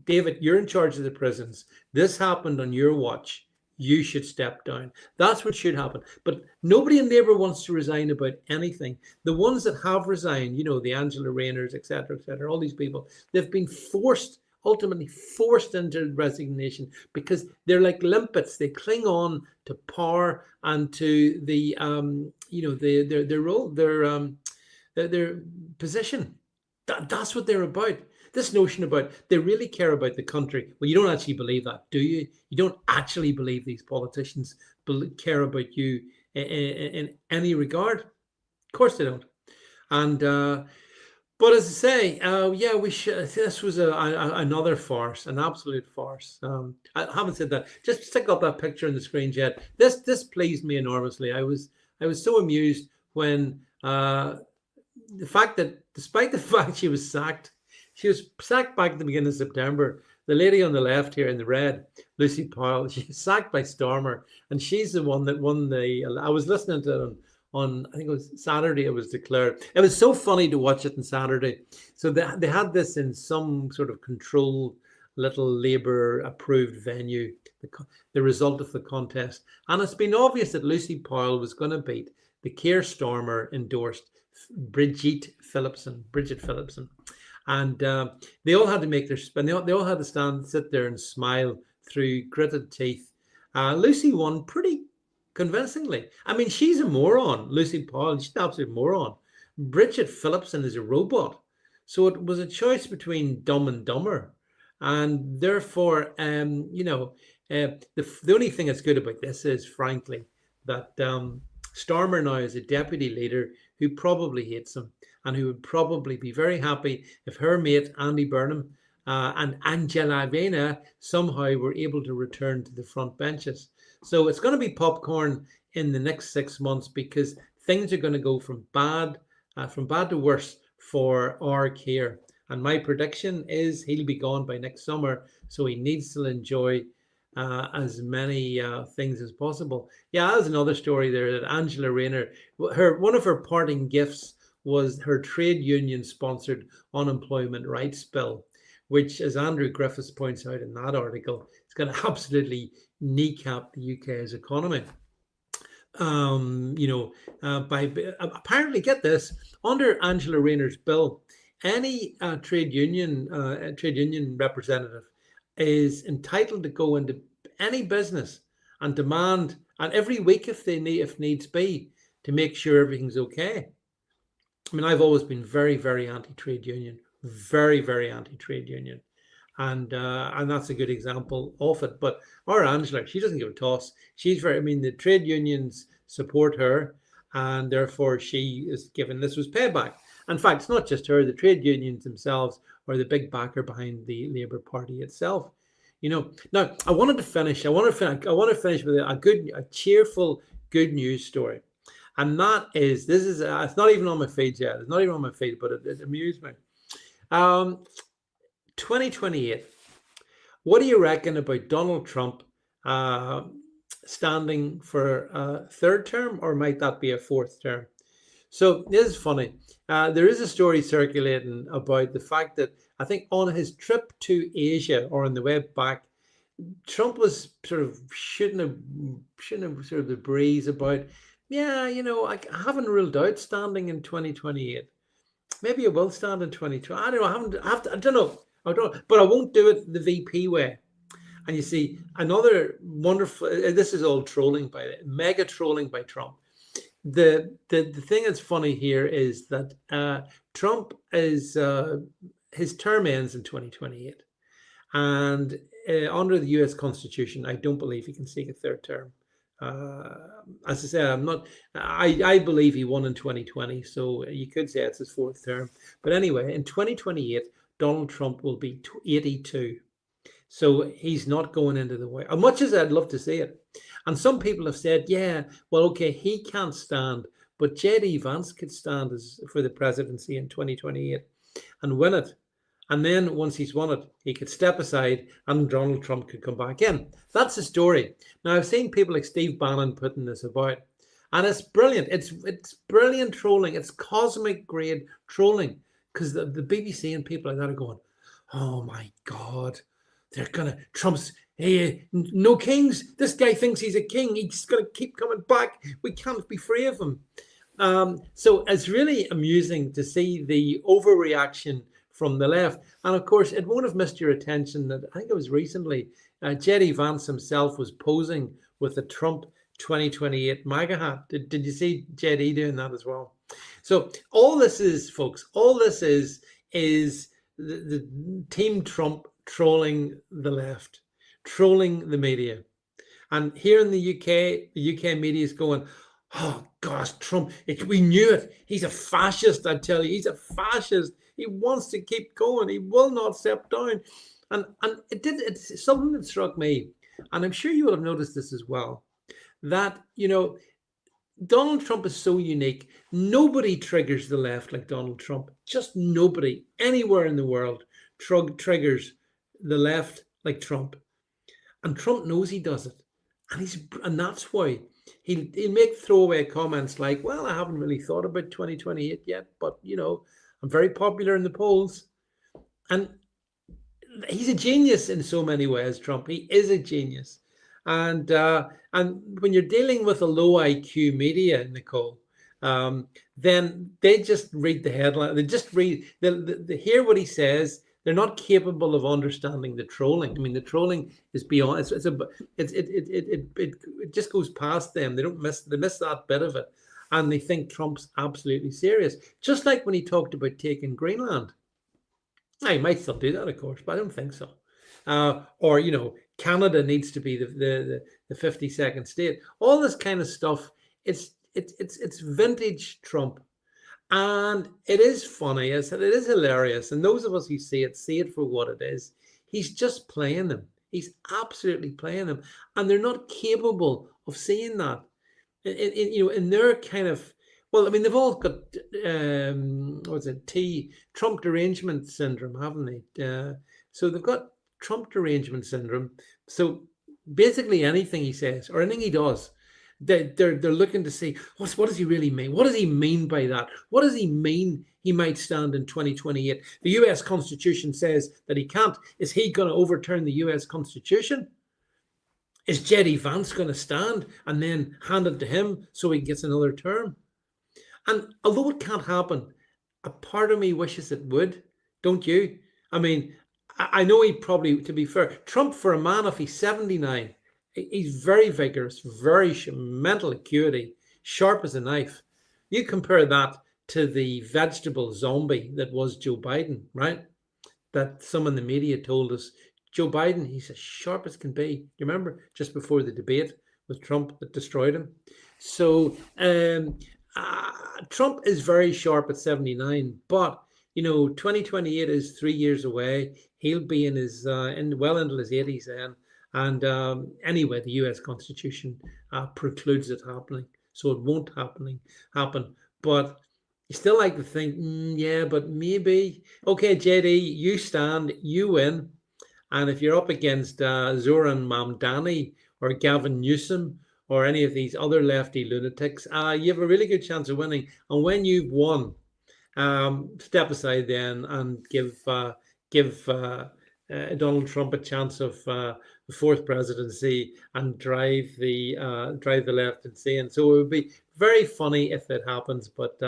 David, you're in charge of the prisons. This happened on your watch. You should step down. That's what should happen. But nobody in Labour wants to resign about anything. The ones that have resigned, the Angela Rayners, etc., all these people, they've been ultimately forced into resignation because they're like limpets. They cling on to power and to their role, their position. That's what they're about. This notion about they really care about the country. Well, you don't actually believe that, do you? You don't actually believe these politicians care about you in any regard. Of course they don't. And but as I say, yeah, we should. This was another farce, an absolute farce. I haven't said that. Just stick up that picture on the screen, Jed. This pleased me enormously. I was so amused when the fact that, despite the fact she was sacked back at the beginning of September. The lady on the left here in the red, Lucy Powell, she was sacked by Starmer, and she's the one that won the. I was listening to it on I think it was Saturday. It was declared. It was so funny to watch it on Saturday. So they had this in some sort of controlled little Labour approved venue, the result of the contest, and it's been obvious that Lucy Powell was going to beat the Keir Starmer endorsed Bridget Phillipson. And they all had to make their spin. They all had to sit there and smile through gritted teeth. Lucy won pretty convincingly. I mean, she's a moron. Lucy Powell, she's an absolute moron. Bridget Phillipson is a robot. So it was a choice between dumb and dumber. And therefore, the only thing that's good about this is, frankly, that Starmer now is a deputy leader who probably hates him, and who would probably be very happy if her mate Andy Burnham and Angela Rayner somehow were able to return to the front benches. So it's going to be popcorn in the next 6 months, because things are going to go from bad to worse for our Keir. And my prediction is he'll be gone by next summer, so he needs to enjoy as many things as possible. Yeah, that was another story there, that Angela Rayner, one of her parting gifts was her trade union sponsored unemployment rights bill, which, as Andrew Griffiths points out in that article, is going to absolutely kneecap the UK's economy. By apparently, get this, under Angela Rayner's bill, any trade union representative is entitled to go into any business and demand, and every week if needs be, to make sure everything's okay. I mean, I've always been very, very anti-trade union, very, very anti-trade union, and that's a good example of it. But our Angela, she doesn't give a toss. She's the trade unions support her, and therefore she is given. This was payback. In fact, it's not just her. The trade unions themselves are the big backer behind the Labour Party itself. Now I wanted to finish. I want to finish with a cheerful, good news story. And that is, it's not even on my feed yet. It's not even on my feed, but it amused me. 2028. What do you reckon about Donald Trump standing for a third term, or might that be a fourth term? So this is funny. There is a story circulating about the fact that I think on his trip to Asia, or on the way back, Trump was sort of shooting sort of the breeze about, yeah, I haven't ruled out standing in 2028. Maybe I will stand in 2020. I don't know. I don't know. But I won't do it the VP way. And you see, another wonderful. This is all mega trolling by Trump. The thing that's funny here is that Trump is his term ends in 2028, and under the U.S. Constitution, I don't believe he can seek a third term. As I say, I believe he won in 2020, so you could say it's his fourth term. But anyway, in 2028, Donald Trump will be 82. So he's not going into the White House, as much as I'd love to see it. And some people have said, yeah, well, okay, he can't stand, but J.D. Vance could stand for the presidency in 2028 and win it. And then once he's won it, he could step aside and Donald Trump could come back in. That's the story. Now, I've seen people like Steve Bannon putting this about, and it's brilliant. It's brilliant trolling. It's cosmic grade trolling, because the BBC and people like that are going, oh my God, they're gonna Trump's. Hey, no kings. This guy thinks he's a king. He's gonna keep coming back. We can't be free of him. So it's really amusing to see the overreaction from the left. And of course, it won't have missed your attention that I think it was recently, Vance himself was posing with the Trump 2028 MAGA hat. Did you see JD doing that as well? So all this is, folks, all this is the Team Trump trolling the left, trolling the media. And here in the UK media is going, oh gosh, Trump, we knew it. He's a fascist, I tell you. He's a fascist. He wants to keep going. He will not step down. And it's something that struck me, and I'm sure you will have noticed this as well, that, Donald Trump is so unique. Nobody triggers the left like Donald Trump. Just nobody anywhere in the world triggers the left like Trump. And Trump knows he does it. And that's why he'll make throwaway comments like, well, I haven't really thought about 2028 yet, but, I'm very popular in the polls. And he's a genius in so many ways, Trump. He is a genius. And when you're dealing with a low IQ media, Nicole, then they just read the headline. They just read, they hear what he says. They're not capable of understanding the trolling. I mean, the trolling is beyond. It just goes past them. They miss that bit of it, and they think Trump's absolutely serious. Just like when he talked about taking Greenland. He might still do that, of course, but I don't think so. Or Canada needs to be the 52nd state. All this kind of stuff. It's vintage Trump. And it is funny, it is hilarious. And those of us who see it for what it is. He's just playing them. He's absolutely playing them. And they're not capable of seeing that. In their kind of, well, I mean, they've all got, Trump derangement syndrome, haven't they? So they've got Trump derangement syndrome. So basically anything he says or anything he does, they're looking to see what does he really mean? What does he mean by that? What does he mean he might stand in 2028? The US Constitution says that he can't. Is he going to overturn the US Constitution? Is JD Vance going to stand and then hand it to him so he gets another term? And although it can't happen, a part of me wishes it would, don't you? I mean, I know he probably, to be fair, Trump, for a man if he's 79, he's very vigorous, very mental acuity, sharp as a knife. You compare that to the vegetable zombie that was Joe Biden, right? That some in the media told us, Joe Biden, he's as sharp as can be. You remember just before the debate with Trump that destroyed him? So Trump is very sharp at 79, but 2028 is 3 years away. He'll be in his well into his 80s then. And anyway, the US Constitution precludes it happening, so it won't happen. But you still like to think, yeah, but maybe. Okay, JD, you stand, you win. And if you're up against Zoran Mamdani or Gavin Newsom or any of these other lefty lunatics, you have a really good chance of winning. And when you've won, step aside then and give Donald Trump a chance of the fourth presidency and drive the left insane. So it would be very funny if it happens, but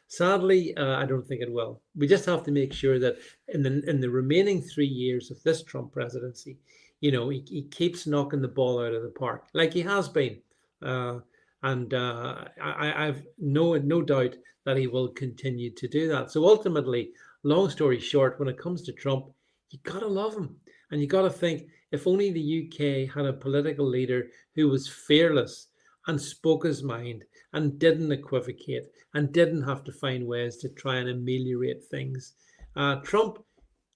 sadly, I don't think it will. We just have to make sure that in the remaining 3 years of this Trump presidency, he keeps knocking the ball out of the park like he has been. And I've no doubt that he will continue to do that. So ultimately, long story short, when it comes to Trump, you got to love him. And you got to think, if only the UK had a political leader who was fearless and spoke his mind and didn't equivocate and didn't have to find ways to try and ameliorate things. Trump,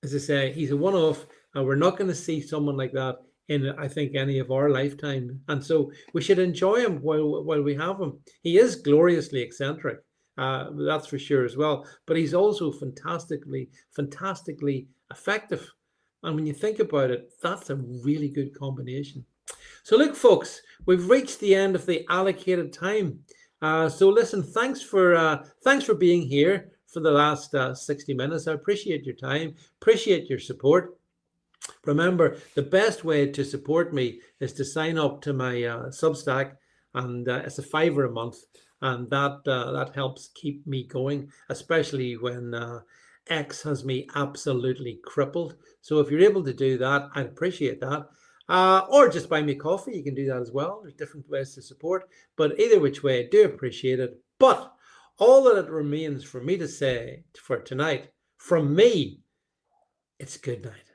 as I say, he's a one-off. We're not going to see someone like that in, I think, any of our lifetime. And so we should enjoy him while we have him. He is gloriously eccentric. That's for sure as well. But he's also fantastically effective. And when you think about it, that's a really good combination. So look, folks, we've reached the end of the allocated time. So listen, thanks for being here for the last 60 minutes. I appreciate your time, appreciate your support. Remember, the best way to support me is to sign up to my Substack, and it's a $5 a month, and that helps keep me going, especially when X has me absolutely crippled. So if you're able to do that, I'd appreciate that. Or just buy me coffee. You can do that as well. There's different ways to support, but either which way, I do appreciate it. But all that it remains for me to say for tonight, from me, it's good night.